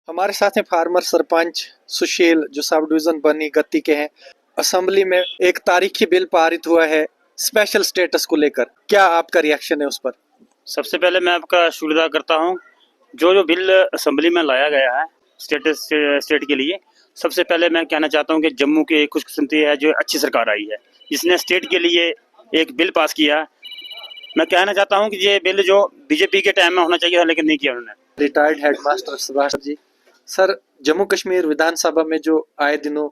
हमारे साथ हैं फार्मर सरपंच सुशील जो सब डिवीजन बनी गत्ती के हैं। असेंबली में एक तारीखी बिल पारित हुआ है स्पेशल स्टेटस को लेकर, क्या आपका रिएक्शन है उस पर? सबसे पहले मैं आपका शुक्रिया करता हूं। जो बिल असेंबली में लाया गया है स्टेट के लिए, सबसे पहले मैं कहना चाहता हूं कि जम्मू की खुशकिस्मती है जो अच्छी सरकार आई है जिसने स्टेट के लिए एक बिल पास किया। मैं कहना चाहता हूं कि ये बिल जो बीजेपी के टाइम में होना चाहिए था लेकिन नहीं किया उन्होंने। Retired headmaster Subhash ji, sir Jammu Kashmir विधानसभा में जो आए दिनों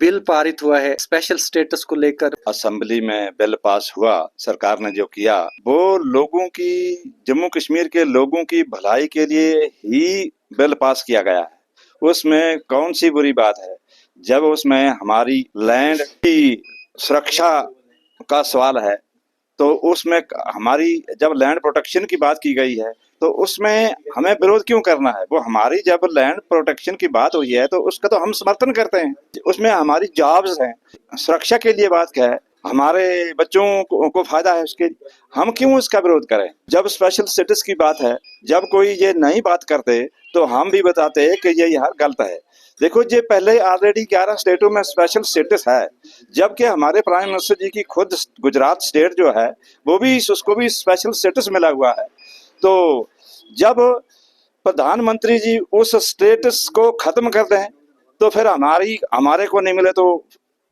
बिल पारित हुआ है स्पेशल स्टेटस को लेकर, असेंबली में बिल पास हुआ, सरकार ने जो किया वो लोगों की, जम्मू कश्मीर के लोगों की भलाई के लिए ही बिल पास किया गया है। उसमें कौन सी बुरी बात है जब उसमें हमारी लैंड की सुरक्षा का सवाल है, तो उसमें हमारी जब लैंड प्रोटेक्शन की बात की गई है तो उसमें हमें विरोध क्यों करना है? वो हमारी जब लैंड प्रोटेक्शन की बात हुई है तो उसका तो हम समर्थन करते हैं। उसमें हमारी जॉब्स हैं, सुरक्षा के लिए बात क्या है, हमारे बच्चों को फायदा है उसके, हम क्यों उसका विरोध करें? जब स्पेशल स्टेटस की बात है, जब कोई ये नहीं बात करते तो हम भी बताते हैं कि ये यार गलत है। देखो, ये पहले ऑलरेडी 11 स्टेटों में स्पेशल स्टेटस है, जबकि हमारे प्राइम मिनिस्टर जी की खुद गुजरात स्टेट जो है वो भी, उसको भी स्पेशल स्टेटस मिला हुआ है। तो जब प्रधानमंत्री जी उस स्टेटस को खत्म कर दें तो फिर हमारे को नहीं मिले तो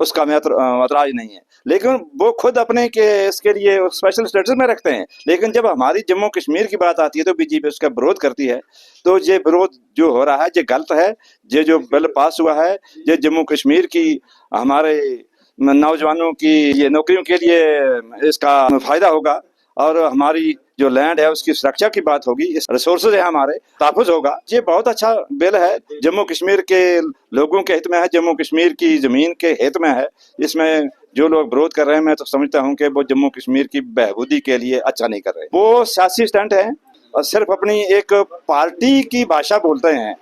उसका ऐतराज नहीं है, लेकिन वो खुद अपने के इसके लिए स्पेशल स्टेटस में रखते हैं। लेकिन जब हमारी जम्मू कश्मीर की बात आती है तो बीजेपी उसका विरोध करती है। तो ये विरोध जो हो रहा है ये गलत है। ये जो बिल पास हुआ है ये जम्मू कश्मीर की, हमारे नौजवानों की ये नौकरियों के लिए इसका फायदा होगा, और हमारी जो लैंड है उसकी सुरक्षा की बात होगी, इस रिसोर्सेज है हमारे तहफ़्फ़ुज़ होगा। ये बहुत अच्छा बिल है, जम्मू कश्मीर के लोगों के हित में है, जम्मू कश्मीर की ज़मीन के हित में है। इसमें जो लोग विरोध कर रहे हैं मैं तो समझता हूँ कि वो जम्मू कश्मीर की बहबूदी के लिए अच्छा नहीं कर रहे। वो सियासी स्टंट है और सिर्फ अपनी एक पार्टी की भाषा बोलते हैं,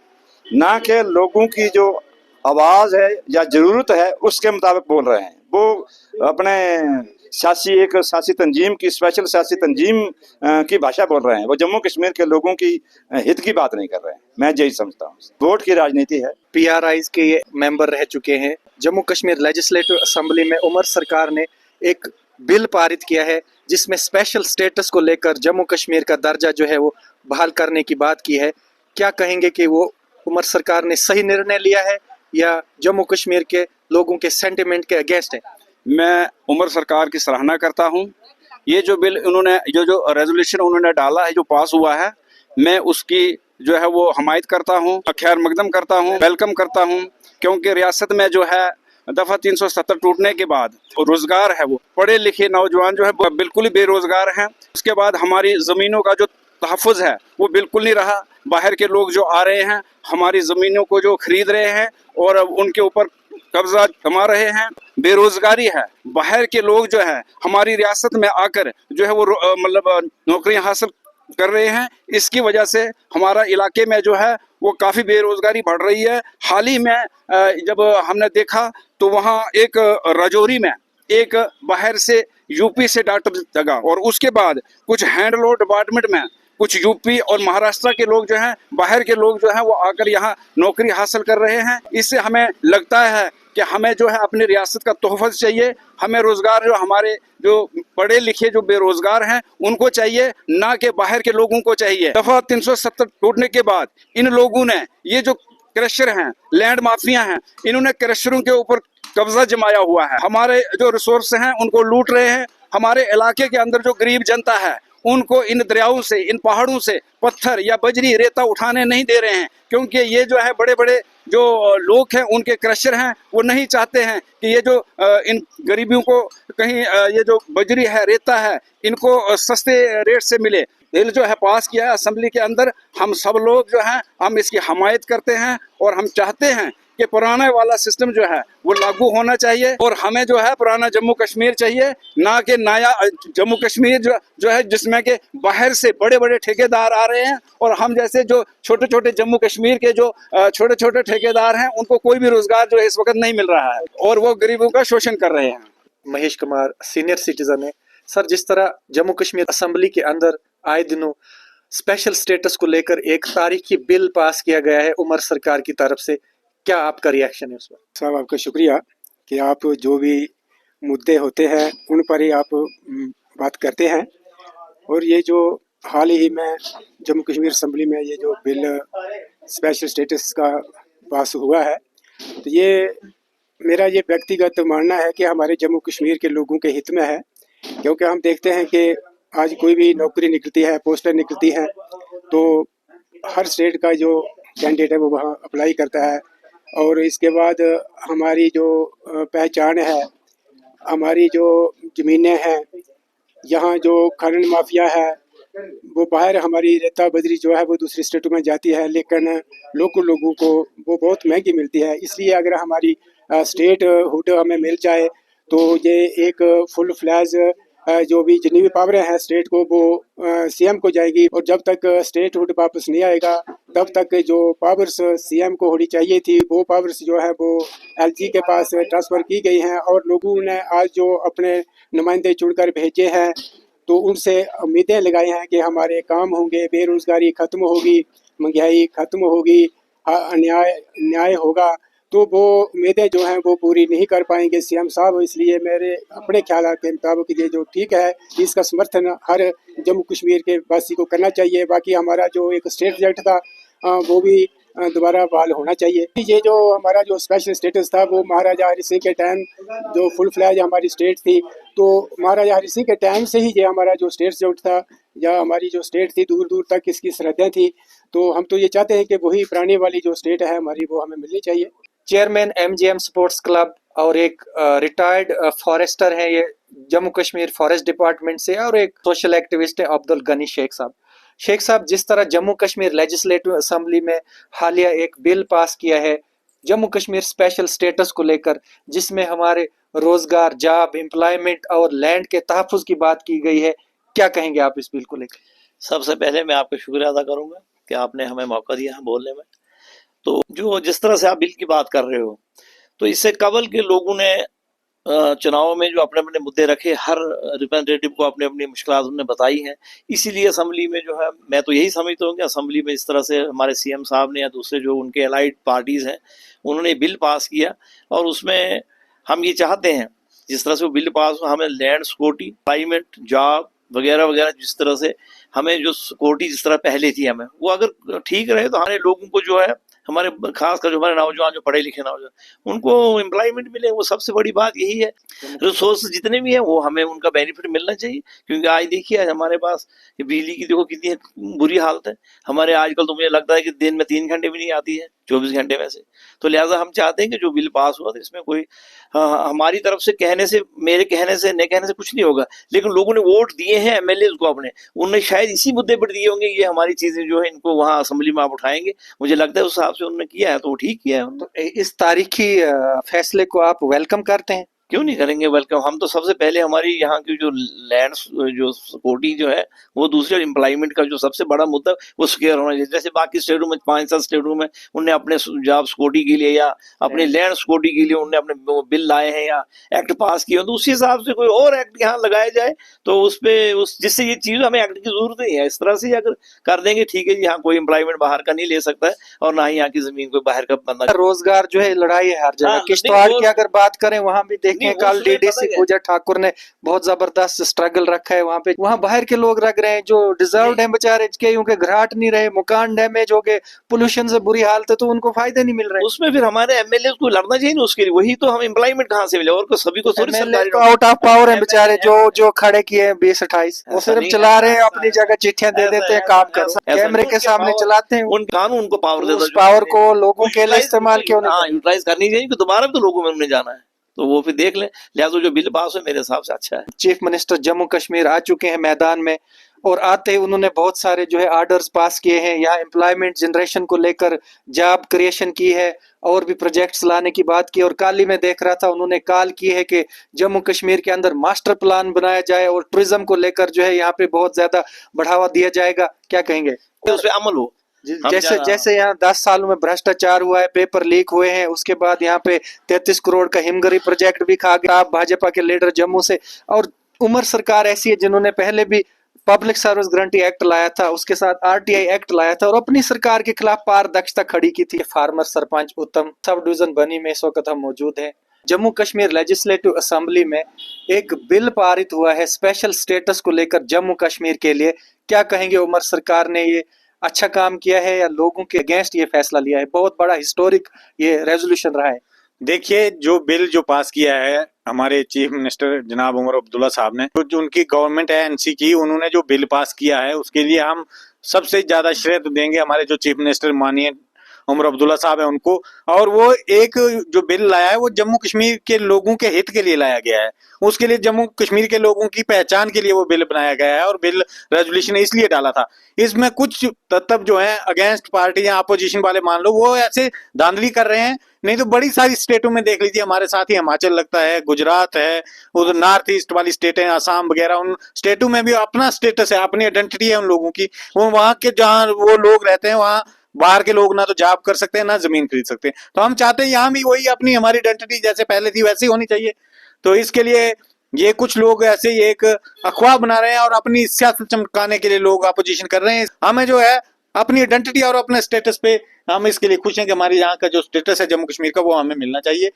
ना कि लोगों की जो आवाज़ है या ज़रूरत है उसके मुताबिक बोल रहे हैं। वो अपने सियासी तंजीम की, स्पेशल सियासी तंजीम की भाषा बोल रहे हैं। वो जम्मू कश्मीर के लोगों की हित की बात नहीं कर रहे हैं। मैं यही समझता हूँ, वोट की राजनीति है। पीआरआईज के ये मेंबर रह चुके हैं। जम्मू कश्मीर लेजिस्लेटिव असेंबली में उमर सरकार ने एक बिल पारित किया है जिसमें स्पेशल स्टेटस को लेकर जम्मू कश्मीर का दर्जा जो है वो बहाल करने की बात की है। क्या कहेंगे कि वो उमर सरकार ने सही निर्णय लिया है या जम्मू कश्मीर के लोगों के सेंटिमेंट के अगेंस्ट है? मैं उमर सरकार की सराहना करता हूं। ये जो बिल उन्होंने, जो रेजोल्यूशन उन्होंने डाला है, जो पास हुआ है, मैं उसकी जो है वो हमायत करता हूं, खैर मकदम करता हूं, वेलकम करता हूं। क्योंकि रियासत में जो है दफ़ा 370 टूटने के बाद रोजगार है, वो पढ़े लिखे नौजवान जो है बिल्कुल ही बेरोजगार हैं। उसके बाद हमारी ज़मीनों का जो तहफ़्फ़ुज़ है वो बिल्कुल नहीं रहा। बाहर के लोग जो आ रहे हैं हमारी ज़मीनों को जो खरीद रहे हैं और उनके ऊपर कब्जा जमा रहे हैं। बेरोजगारी है, बाहर के लोग जो है हमारी रियासत में आकर जो है वो मतलब नौकरियां हासिल कर रहे हैं। इसकी वजह से हमारा इलाके में जो है वो काफ़ी बेरोजगारी बढ़ रही है। हाल ही में जब हमने देखा तो वहाँ एक राजौरी में एक बाहर से यूपी से डॉक्टर जगा, और उसके बाद कुछ हैंड लॉ डिपार्टमेंट में कुछ यूपी और महाराष्ट्र के लोग जो हैं, बाहर के लोग जो हैं वो आकर यहाँ नौकरी हासिल कर रहे हैं। इससे हमें लगता है कि हमें जो है अपनी रियासत का तोहफ़ा चाहिए। हमें रोज़गार जो हमारे जो पढ़े लिखे जो बेरोज़गार हैं उनको चाहिए, ना कि बाहर के लोगों को चाहिए। दफ़ा 370 टूटने के बाद इन लोगों ने, ये जो क्रशर हैं, लैंड माफिया हैं, इन्होंने क्रशरों के ऊपर कब्जा जमाया हुआ है। हमारे जो रिसोर्स हैं उनको लूट रहे हैं। हमारे इलाके के अंदर जो गरीब जनता है उनको इन दरियाओं से, इन पहाड़ों से पत्थर या बजरी रेता उठाने नहीं दे रहे हैं, क्योंकि ये जो है बड़े बड़े जो लोग हैं उनके क्रशर हैं, वो नहीं चाहते हैं कि ये जो इन गरीबियों को कहीं ये जो बजरी है, रेता है, इनको सस्ते रेट से मिले। बिल जो है पास किया है असेंबली के अंदर, हम सब लोग जो हैं हम इसकी हमायत करते हैं और हम चाहते हैं कि पुराना वाला सिस्टम जो है वो लागू होना चाहिए और हमें जो है पुराना जम्मू कश्मीर चाहिए, ना कि नया जम्मू कश्मीर जो है जिसमें के बाहर से बड़े बड़े ठेकेदार आ रहे हैं और हम जैसे जो छोटे छोटे जम्मू कश्मीर के जो छोटे छोटे ठेकेदार हैं उनको कोई भी रोजगार जो है इस वक्त नहीं मिल रहा है और वो गरीबों का शोषण कर रहे हैं। महेश कुमार सीनियर सिटीजन है। सर, जिस तरह जम्मू कश्मीर असेंबली के अंदर आए दिनों स्पेशल स्टेटस को लेकर एक तारीखी बिल पास किया गया है उमर सरकार की तरफ से, क्या आपका रिएक्शन है उस पर? साहब आपका शुक्रिया कि आप जो भी मुद्दे होते हैं उन पर ही आप बात करते हैं। और ये जो हाल ही में जम्मू कश्मीर असम्बली में ये जो बिल स्पेशल स्टेटस का पास हुआ है, तो ये मेरा ये व्यक्तिगत मानना है कि हमारे जम्मू कश्मीर के लोगों के हित में है। क्योंकि हम देखते हैं कि आज कोई भी नौकरी निकलती है, पोस्टर निकलती है, तो हर स्टेट का जो कैंडिडेट है वो वहाँ अप्लाई करता है। और इसके बाद हमारी जो पहचान है, हमारी जो ज़मीनें हैं, यहाँ जो खनन माफिया है वो बाहर हमारी रेता बजरी जो है वो दूसरी स्टेटों में जाती है, लेकिन लोकल लोगों को वो बहुत महंगी मिलती है। इसलिए अगर हमारी स्टेट हुड हमें मिल जाए तो ये एक फुल फ्लैज जो भी जितनी भी पावरें हैं स्टेट को वो सीएम को जाएगी। और जब तक स्टेट हुड वापस नहीं आएगा तब तक जो पावर्स सीएम को होनी चाहिए थी वो पावर्स जो है वो एलजी के पास ट्रांसफ़र की गई हैं। और लोगों ने आज जो अपने नुमाइंदे चुनकर भेजे हैं तो उनसे उम्मीदें लगाई हैं कि हमारे काम होंगे, बेरोज़गारी ख़त्म होगी, महंगाई ख़त्म होगी, न्याय होगा। तो वो उम्मीदें जो हैं वो पूरी नहीं कर पाएंगे सीएम साहब। इसलिए मेरे अपने ख्याल के मुताबिक ये जो ठीक है इसका समर्थन हर जम्मू कश्मीर के वासी को करना चाहिए। बाकी हमारा जो एक स्टेट रिजल्ट था वो भी दोबारा बहाल होना चाहिए। ये जो हमारा जो स्पेशल स्टेटस था वो महाराजा हरि सिंह के टाइम जो फुल फ्लैज हमारी स्टेट थी, तो महाराजा हरि सिंह के टाइम से ही ये हमारा जो स्टेट रिजल्ट था या हमारी जो स्टेट थी दूर दूर तक इसकी सरहदें थी। तो हम तो ये चाहते हैं कि वही पुरानी वाली जो स्टेट है हमारी वो हमें मिलनी चाहिए। चेयरमैन एमजीएम स्पोर्ट्स क्लब और एक रिटायर्ड फॉरेस्टर है ये जम्मू कश्मीर फॉरेस्ट डिपार्टमेंट से, और एक सोशल एक्टिविस्ट है अब्दुल गनी शेख साहब। शेख साहब, जिस तरह जम्मू कश्मीर लेजिस्लेटिव असेंबली में हालिया एक बिल पास किया है जम्मू कश्मीर स्पेशल स्टेटस को लेकर, जिसमें हमारे रोजगार, जॉब, एम्प्लॉयमेंट और लैंड के तहफ़्फ़ुज़ की बात की गई है, क्या कहेंगे आप इस बिल को लेकर? सबसे पहले मैं आपका शुक्रिया अदा करूंगा कि आपने हमें मौका दिया है बोलने में। तो जो जिस तरह से आप बिल की बात कर रहे हो, तो इससे कबल के लोगों ने चुनाव में जो अपने अपने मुद्दे रखे, हर रिप्रेजेंटेटिव को अपनी अपनी मुश्किलात उन्होंने बताई हैं। इसीलिए असेंबली में जो है, मैं तो यही समझता हूँ कि असेंबली में इस तरह से हमारे सीएम साहब ने या दूसरे जो उनके अलाइड पार्टीज़ हैं उन्होंने बिल पास किया। और उसमें हम ये चाहते हैं जिस तरह से वो बिल पास हुआ, हमें लैंड सिक्योरिटी, एम्प्लॉयमेंट, जॉब वगैरह वगैरह, जिस तरह से हमें जो सिक्योरिटी जिस तरह पहले थी हमें, वो अगर ठीक रहे तो हमारे लोगों को जो है, हमारे खासकर जो हमारे नौजवान जो पढ़े लिखे नौजवान, उनको एम्प्लॉयमेंट मिले। वो सबसे बड़ी बात यही है। रिसोर्स जितने भी हैं वो हमें उनका बेनिफिट मिलना चाहिए। क्योंकि आज देखिए, आज हमारे पास बिजली की देखो कितनी बुरी हालत है हमारे आजकल। तो मुझे लगता है कि दिन में 3 घंटे भी नहीं आती है 24 घंटे में से। तो लिहाजा हम चाहते हैं कि जो बिल पास हुआ तो इसमें कोई हमारी तरफ से कहने से, मेरे कहने से, न कहने से कुछ नहीं होगा। लेकिन लोगों ने वोट दिए हैं एमएलए को अपने, उन्होंने शायद इसी मुद्दे पर दिए होंगे, ये हमारी चीजें जो है इनको वहाँ असेंबली में आप उठाएंगे। मुझे लगता है उस हिसाब से उन्होंने किया है तो वो ठीक किया है। तो इस तारीखी फैसले को आप वेलकम करते हैं? क्यों नहीं करेंगे वेलकम। हम तो सबसे पहले हमारी यहाँ की जो लैंड जो सिक्योरिटी जो है वो दूसरे, और एम्प्लॉयमेंट का जो सबसे बड़ा मुद्दा वो सिक्योर होना चाहिए। जैसे बाकी स्टेटों में 5-7 स्टेटों में उनने अपने जॉब सिक्योरिटी के लिए या अपने लैंड सिक्योरिटी के लिए उनने अपने बिल लाए हैं या एक्ट पास किए, तो उसी हिसाब से कोई और एक्ट यहाँ लगाया जाए तो उस पर जिससे ये चीज़ हमें एक्ट की जरूरत नहीं है। इस तरह से अगर कर देंगे ठीक है जी, यहाँ कोई एम्प्लॉयमेंट बाहर का नहीं ले सकता है और ना ही यहाँ की जमीन कोई बाहर का बंदा। रोजगार जो है लड़ाई है हर जगह। किश्तवाड़ की अगर बात करें वहां भी देखें, कल डीडीसी पूजा ठाकुर ने बहुत जबरदस्त स्ट्रगल रखा है वहाँ पे। वहाँ बाहर के लोग रख रहे हैं जो डिजर्व्ड हैं बेचारे, क्योंकि घराट नहीं रहे, मकान डैमेज हो गए, पोल्यूशन से बुरी हालत है, तो उनको फायदे नहीं मिल रहे। उसमें फिर हमारे एमएलए को लड़ना चाहिए ना उसके लिए। वही तो हम एम्प्लॉयमेंट कहाँ से मिले, और को सभी को थोड़ी सरकारी तो आउट ऑफ पावर है बेचारे, जो खड़े किए हैं 20-28, वो सिर्फ चला रहे हैं, अपनी जगह चिट्ठियां दे देते हैं, काम करो, कैमरे के सामने चलाते हैं। उन कानून उनको पावर देता है, उस पावर को लोगों के लिए इस्तेमाल क्यों नहीं? यूटिलाइज करनी चाहिए कि दोबारा भी तो लोगों में उन्हें जाना है, तो वो फिर देख लें। लिहाजा जो बिल पास है मेरे हिसाब से अच्छा है। चीफ मिनिस्टर जम्मू कश्मीर आ चुके हैं मैदान में, और आते ही उन्होंने बहुत सारे जो है आर्डर्स पास किए हैं। यहाँ एम्प्लॉयमेंट जनरेशन को लेकर जॉब क्रिएशन की है और भी प्रोजेक्ट्स लाने की बात की। और काली में देख रहा था उन्होंने कॉल की है कि जम्मू कश्मीर के अंदर मास्टर प्लान बनाया जाए और टूरिज्म को लेकर जो है यहाँ पे बहुत ज्यादा बढ़ावा दिया जाएगा। क्या कहेंगे? उस पर अमल हो। जैसे यहाँ 10 सालों में भ्रष्टाचार हुआ है, पेपर लीक हुए हैं, उसके बाद यहाँ पे 33 करोड़ का हिमगिरी प्रोजेक्ट भी खा गया। आप भाजपा के लीडर जम्मू से, और उमर सरकार ऐसी है जिन्होंने पहले भी पब्लिक सर्विस गारंटी एक्ट लाया था, उसके साथ आरटीआई एक्ट लाया था और अपनी सरकार के खिलाफ पारदर्शिता खड़ी की थी। फार्मर सरपंच उत्तम सब डिवीजन बनी में इस वक्त हम मौजूद हैं। जम्मू कश्मीर लेजिस्लेटिव असेंबली में एक बिल पारित हुआ है स्पेशल स्टेटस को लेकर जम्मू कश्मीर के लिए। क्या कहेंगे, उमर सरकार ने ये अच्छा काम किया है या लोगों के अगेंस्ट ये फैसला लिया है? बहुत बड़ा हिस्टोरिक ये रेजोल्यूशन रहा है। देखिए, जो बिल जो पास किया है हमारे चीफ मिनिस्टर जनाब उमर अब्दुल्ला साहब ने, तो जो उनकी गवर्नमेंट है एनसी की, उन्होंने जो बिल पास किया है उसके लिए हम सबसे ज्यादा श्रेय तो देंगे हमारे जो चीफ मिनिस्टर माननीय उमर अब्दुल्ला साहब है उनको। और वो एक जो बिल लाया है वो जम्मू कश्मीर के लोगों के हित के लिए लाया गया है, उसके लिए जम्मू कश्मीर के लोगों की पहचान के लिए वो बिल बनाया गया है और बिल रेजोल्यूशन इसलिए डाला था। इसमें कुछ तत्व जो है अगेंस्ट पार्टी या अपोजिशन वाले मान लो, वो ऐसे धांधली कर रहे हैं। नहीं तो बड़ी सारी स्टेटों में देख लीजिए, हमारे साथ ही हिमाचल लगता है, गुजरात है, उधर नॉर्थ ईस्ट वाली स्टेट है, आसाम वगैरह, उन स्टेटों में भी अपना स्टेटस है, अपनी आइडेंटिटी है उन लोगों की। वो वहां के जहाँ वो लोग रहते हैं वहाँ बाहर के लोग ना तो जॉब कर सकते हैं ना जमीन खरीद सकते हैं। तो हम चाहते हैं यहाँ भी वही अपनी हमारी आइडेंटिटी जैसे पहले थी वैसी होनी चाहिए। तो इसके लिए ये कुछ लोग ऐसे ही एक अफवाह बना रहे हैं और अपनी सियासत चमकाने के लिए लोग अपोजिशन कर रहे हैं। हमें जो है अपनी आइडेंटिटी और अपने स्टेटस पे हम इसके लिए खुश हैं कि हमारे यहाँ का जो स्टेटस है जम्मू कश्मीर का वो हमें मिलना चाहिए।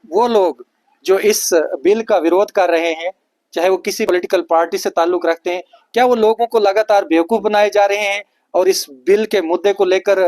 वो लोग जो इस बिल का विरोध कर रहे हैं, चाहे वो किसी पॉलिटिकल पार्टी से ताल्लुक रखते हैं, क्या वो लोगों को लगातार बेवकूफ बनाए जा रहे हैं और इस बिल के मुद्दे को लेकर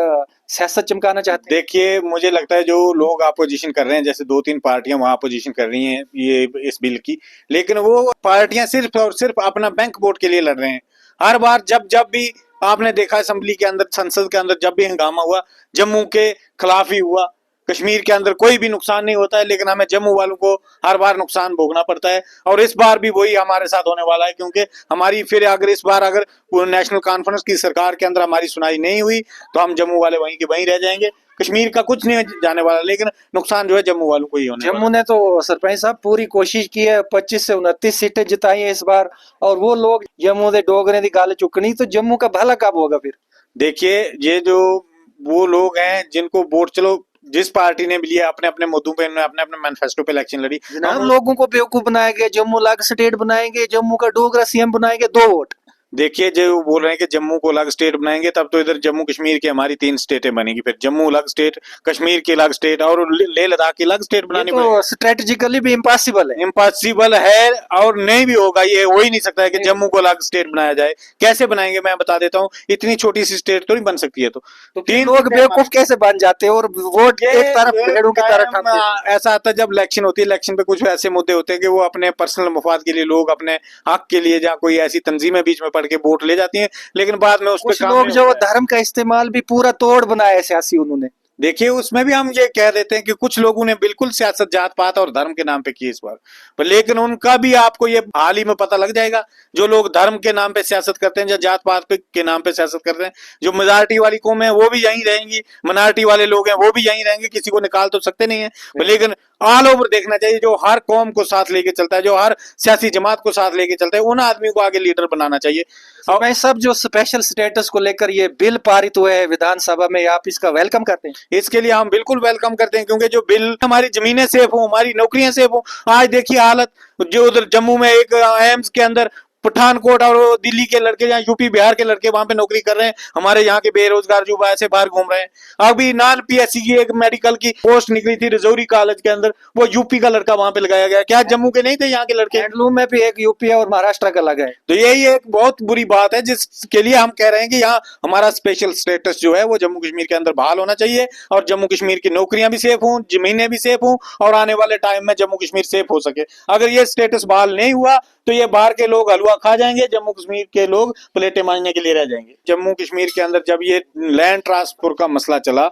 सियासत चमकाना चाहते हैं? देखिए, मुझे लगता है जो लोग अपोजिशन कर रहे हैं, जैसे 2-3 पार्टियां वहां अपोजिशन कर रही हैं ये इस बिल की, लेकिन वो पार्टियां सिर्फ और सिर्फ अपना बैंक वोट के लिए लड़ रहे हैं। हर बार जब भी आपने देखा असेंबली के अंदर, संसद के अंदर जब भी हंगामा हुआ, जम्मू के खिलाफ ही हुआ। कश्मीर के अंदर कोई भी नुकसान नहीं होता है, लेकिन हमें जम्मू वालों को हर बार नुकसान भोगना पड़ता है। और इस बार भी वही हमारे साथ होने वाला है, क्योंकि हमारी फिर अगर इस बार अगर नेशनल कॉन्फ्रेंस की सरकार के अंदर हमारी सुनाई नहीं हुई तो हम जम्मू वाले वहीं के वहीं रह जाएंगे। कश्मीर का कुछ नहीं जाने वाला, लेकिन नुकसान जो है जम्मू वालों को ही होने वाला। जम्मू ने तो सरपंच साहब पूरी कोशिश की है, 25 से 29 सीटें जिताई है इस बार, और वो लोग जम्मू के डोगरे की गाल चुकनी, तो जम्मू का भला कब होगा फिर? देखिए, ये जो वो लोग हैं जिनको वोट, चलो जिस पार्टी ने भी लिया अपने अपने मुद्दों पे, अपने अपने मैनिफेस्टो पे इलेक्शन लड़ी, हम लोगों को बेवकूफ बनाया गया, जम्मू अलग स्टेट बनाएंगे, जम्मू का डोगरा सीएम बनाएंगे, 2 वोट। देखिए, जो बोल रहे हैं कि जम्मू को अलग स्टेट बनाएंगे, तब तो इधर जम्मू कश्मीर की हमारी 3 स्टेटें बनेगी, फिर जम्मू अलग स्टेट, कश्मीर की अलग स्टेट और लेह लद्दाख की अलग स्टेट बनानी पड़ेगी। तो स्ट्रेटेजिकली भी इम्पॉसिबल है। इम्पॉसिबल है और नहीं भी होगा, ये हो ही नहीं सकता है कि जम्मू को अलग स्टेट बनाया जाए। कैसे बनाएंगे मैं बता देता हूँ, इतनी छोटी सी स्टेट तो नहीं बन सकती है। तो 3 लोग बेवकूफ कैसे बन जाते हैं और वोट एक तरफ भेड़ों की तरह खाते हैं? ऐसा आता है जब इलेक्शन होती है, इलेक्शन पे कुछ ऐसे मुद्दे होते हैं कि वो अपने पर्सनल मफाद के लिए लोग अपने हक के लिए जहाँ कोई ऐसी तंजीमें बीच में पड़ के वोट ले जाती हैं, लेकिन बाद में उस कुछ लोग जो धर्म का इस्तेमाल भी पूरा तोड़ बनाया है सियासी उन्होंने। देखिए, उसमें भी हम ये कह देते हैं कि कुछ लोगों ने बिल्कुल सियासत जात पात और धर्म के नाम पे की इस बार, पर लेकिन उनका भी आपको ये हाल ही में पता लग जाएगा। जो लोग धर्म के नाम पे सियासत करते हैं या जात पात के नाम पे सियासत करते हैं, जो मेजॉरिटी वाली कौम है वो भी यहीं रहेंगी, मिनॉरिटी वाले लोग हैं वो भी यहीं रहेंगे, किसी को निकाल तो सकते नहीं है। लेकिन ऑल ओवर देखना चाहिए, जो हर कौम को साथ लेके चलता है, जो हर सियासी जमात को साथ लेके चलता है, उन आदमी को आगे लीडर बनाना चाहिए। और मैं सब जो स्पेशल स्टेटस को लेकर ये बिल पारित हुए हैं विधानसभा में, आप इसका वेलकम करते हैं? इसके लिए हम बिल्कुल वेलकम करते हैं, क्योंकि जो बिल हमारी जमीनें सेफ हो, हमारी नौकरियां सेफ हो। आज देखिए हालत, जो उधर जम्मू में एक एम्स के अंदर पठानकोट और दिल्ली के लड़के या यूपी बिहार के लड़के वहां पे नौकरी कर रहे हैं, हमारे यहाँ के बेरोजगार युवा ऐसे बाहर घूम रहे हैं। अभी नॉन पीएससी की एक मेडिकल की पोस्ट निकली थी रजौरी कॉलेज के अंदर, वो यूपी का लड़का वहां पे लगाया गया। क्या जम्मू के नहीं थे यहाँ के लड़के? हैंडलूम में भी एक यूपी और महाराष्ट्र का लगा है। तो यही एक बहुत बुरी बात है, जिसके लिए हम कह रहे हैं कि यहाँ हमारा स्पेशल स्टेटस जो है वो जम्मू कश्मीर के अंदर बहाल होना चाहिए, और जम्मू कश्मीर की नौकरियां भी सेफ हों, जमीनें भी सेफ हों, और आने वाले टाइम में जम्मू कश्मीर सेफ हो सके। अगर ये स्टेटस बहाल नहीं हुआ तो ये बाहर के लोग हलवा खा जाएंगे, जम्मू कश्मीर के लोग प्लेटें मांगने के लिए रह जाएंगे। जम्मू कश्मीर के अंदर जब ये लैंड ट्रांसफर का मसला चला,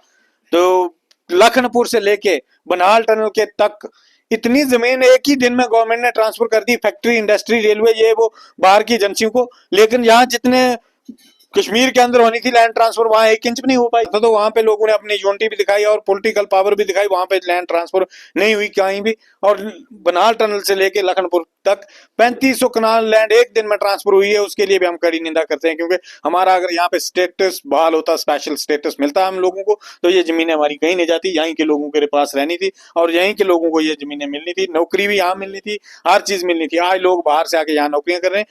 तो लखनपुर से लेके बनाल टनल के तक इतनी जमीन एक ही दिन में गवर्नमेंट ने ट्रांसफर कर दी, फैक्ट्री, इंडस्ट्री, रेलवे, ये वो बाहर की एजेंसियों को। लेकिन यहाँ जितने कश्मीर के अंदर होनी थी लैंड ट्रांसफर, वहां 1 इंच भी नहीं हो पाई। तो वहां पे लोगों ने अपनी यूनिटी भी दिखाई और पॉलिटिकल पावर भी दिखाई, वहां पे लैंड ट्रांसफर नहीं हुई कहीं भी। और बनाल टनल से लेके लखनपुर तक 3500 कनाल लैंड एक दिन में ट्रांसफर हुई है, उसके लिए भी हम कड़ी निंदा करते हैं। क्योंकि हमारा अगर यहाँ पे स्टेटस बहाल होता, स्पेशल स्टेटस मिलता हम लोगों को, तो ये जमीनें हमारी कहीं नहीं जाती, यहीं के लोगों के पास रहनी थी और यहीं के लोगों को ये जमीनें मिलनी थी, नौकरी भी यहाँ मिलनी थी, हर चीज मिलनी थी। आज लोग बाहर से आके यहाँ नौकरियां कर रहे हैं।